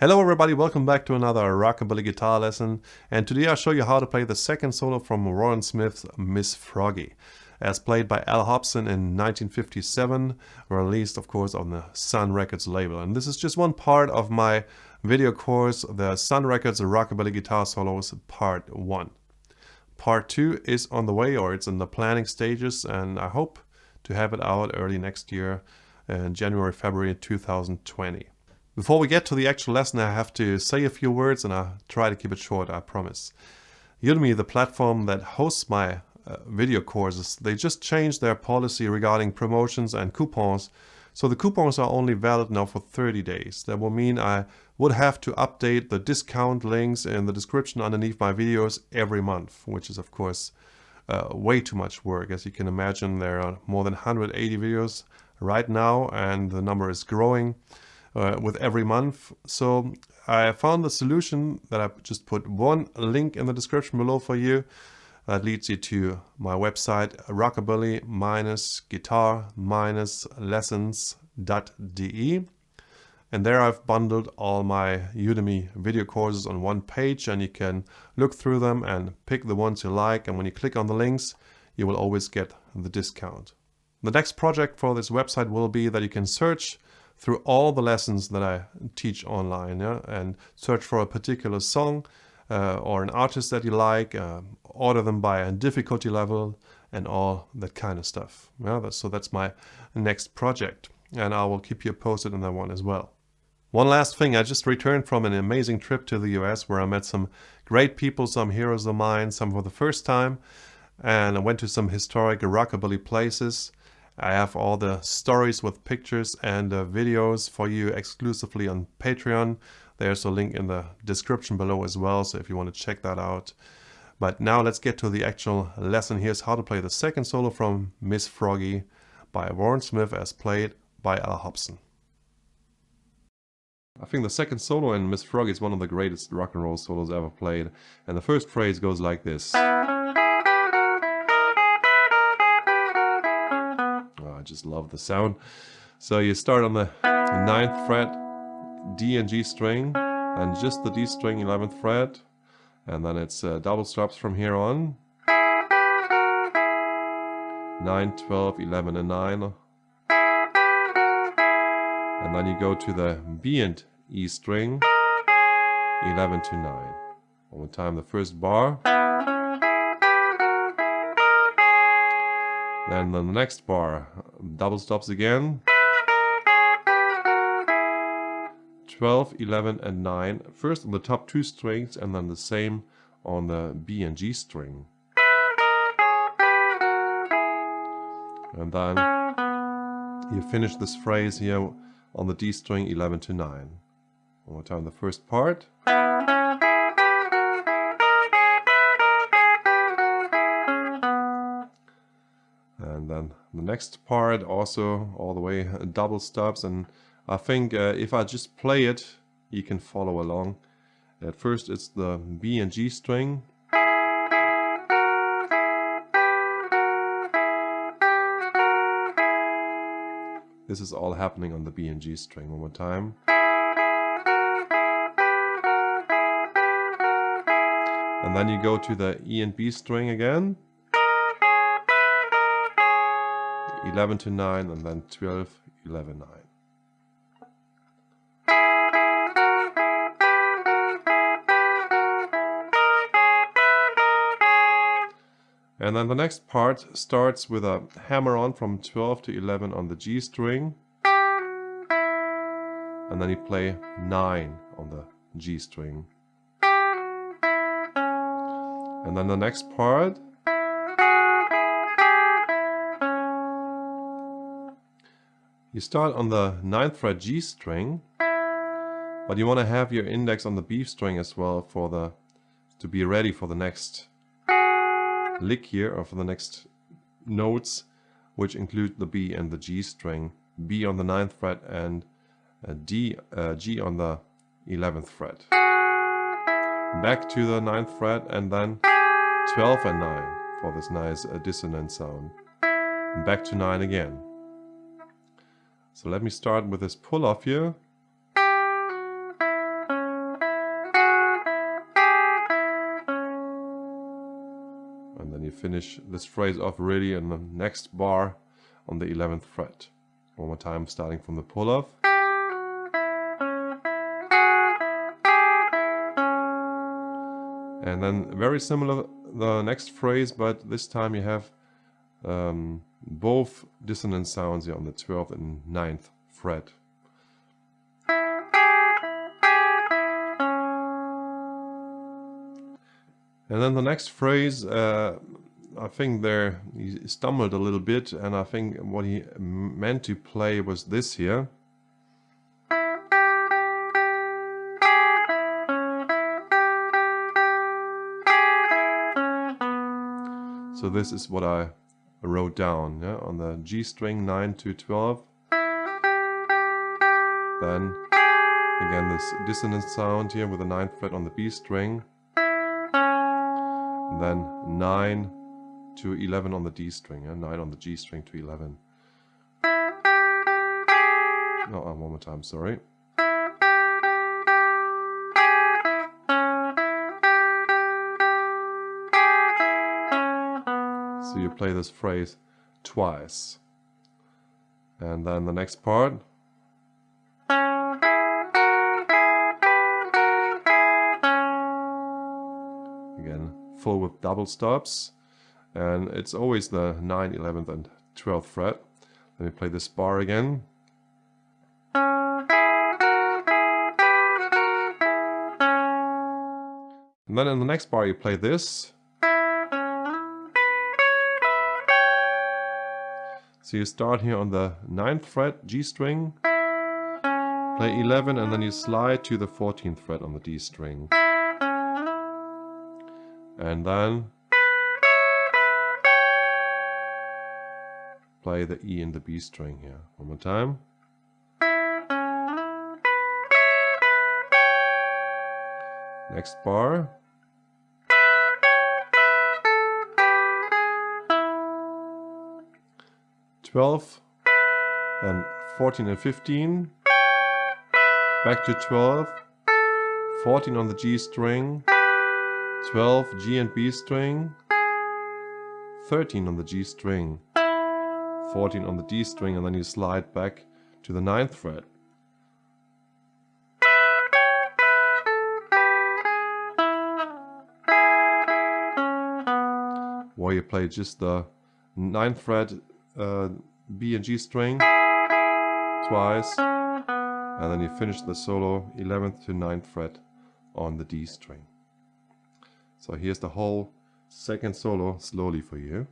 Hello everybody, welcome back to another Rockabilly guitar lesson, and today I'll show you how to play the second solo from Warren Smith's Miss Froggie, as played by Al Hobson in 1957, released of course on the Sun Records label. And this is just one part of my video course, the Sun Records Rockabilly Guitar Solos Part 1. Part 2 is on the way, or it's in the planning stages, and I hope to have it out early next year in January, February 2020. Before we get to the actual lesson, I have to say a few words, and I'll try to keep it short, I promise. Udemy, the platform that hosts my video courses, they just changed their policy regarding promotions and coupons. So the coupons are only valid now for 30 days. That will mean I would have to update the discount links in the description underneath my videos every month, which is of course way too much work. As you can imagine, there are more than 180 videos right now, and the number is growing with every month. So I found the solution that I just put one link in the description below for you. That leads you to my website, rockabilly-guitar-lessons.de. And there I've bundled all my Udemy video courses on one page, and you can look through them and pick the ones you like. And when you click on the links, you will always get the discount. The next project for this website will be that you can search through all the lessons that I teach online, and search for a particular song or an artist that you like, order them by a difficulty level and all that kind of stuff. So that's my next project, and I will keep you posted on that one as well. One last thing, I just returned from an amazing trip to the US where I met some great people, some heroes of mine, some for the first time, and I went to some historic rockabilly places. I have all the stories with pictures and videos for you exclusively on Patreon. There's a link in the description below as well, so if you want to check that out. But now let's get to the actual lesson. Here's how to play the second solo from Miss Froggie by Warren Smith, as played by Al Hobson. I think the second solo in Miss Froggie is one of the greatest rock and roll solos ever played. And the first phrase goes like this. I just love the sound. So you start on the 9th fret, D and G string, and just the D string, 11th fret, and then it's double stops from here on. 9, 12, 11 and 9. And then you go to the B and E string, 11 to 9. One more time, the first bar. Then the next bar, double stops again. 12, 11 and 9. First on the top 2 strings, and then the same on the B and G string. And then you finish this phrase here on the D string, 11 to 9. One more time, the first part. And then the next part also all the way double stops, and I think if I just play it, you can follow along. At first it's the B and G string. This is all happening on the B and G string. One more time. And then you go to the E and B string again. 11 to 9, and then 12, 11, 9. And then the next part starts with a hammer on from 12 to 11 on the G string. And then you play 9 on the G string. And then the next part, you start on the 9th fret G string, but you want to have your index on the B string as well to be ready for the next lick here, or for the next notes, which include the B and the G string. B on the 9th fret and G on the 11th fret. Back to the 9th fret, and then 12 and 9 for this nice dissonant sound. Back to 9 again. So let me start with this pull off here. finish this phrase off really in the next bar on the 11th fret. One more time, starting from the pull-off. And then very similar the next phrase, but this time you have both dissonant sounds here on the 12th and 9th fret. And then the next phrase, I think there he stumbled a little bit, and I think what he meant to play was this here. So this is what I wrote down, yeah, on the G string 9 to 12. Then again this dissonant sound here with the 9th fret on the B string. And then 9 to 11 on the D string, yeah? 9 on the G string to 11. No, one more time, sorry. So you play this phrase twice. And then the next part. Again, full with double stops. And it's always the 9th, 11th and 12th fret. Let me play this bar again. And then in the next bar you play this. So you start here on the 9th fret G string, play 11, and then you slide to the 14th fret on the D string. And then play the E and the B string here. One more time. Next bar. Twelve, then 14 and 15, back to 12, 14 on the G string, 12 G and B string, 13 on the G string, 14 on the D string, and then you slide back to the 9th fret. Where you play just the 9th fret B and G string twice, and then you finish the solo 11th to 9th fret on the D string. So here's the whole second solo slowly for you.